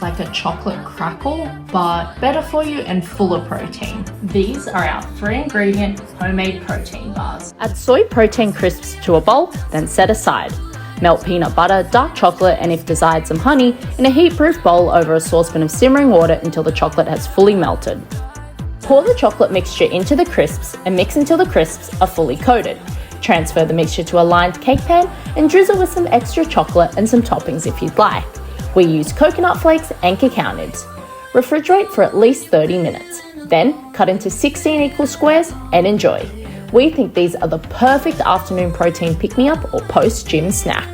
is like a chocolate crackle, but better for you and fuller protein. These are our 3-ingredient homemade protein bars. Add soy protein crisps to a bowl, then set aside. Melt peanut butter, dark chocolate, and if desired some honey in a heat-proof bowl over a saucepan of simmering water until the chocolate has fully melted. Pour the chocolate mixture into the crisps and mix until the crisps are fully coated. Transfer the mixture to a lined cake pan and drizzle with some extra chocolate and some toppings if you'd like. We use coconut flakes and cacao nibs. Refrigerate for at least 30 minutes. Then cut into 16 equal squares and enjoy. We think these are the perfect afternoon protein pick-me-up or post-gym snack.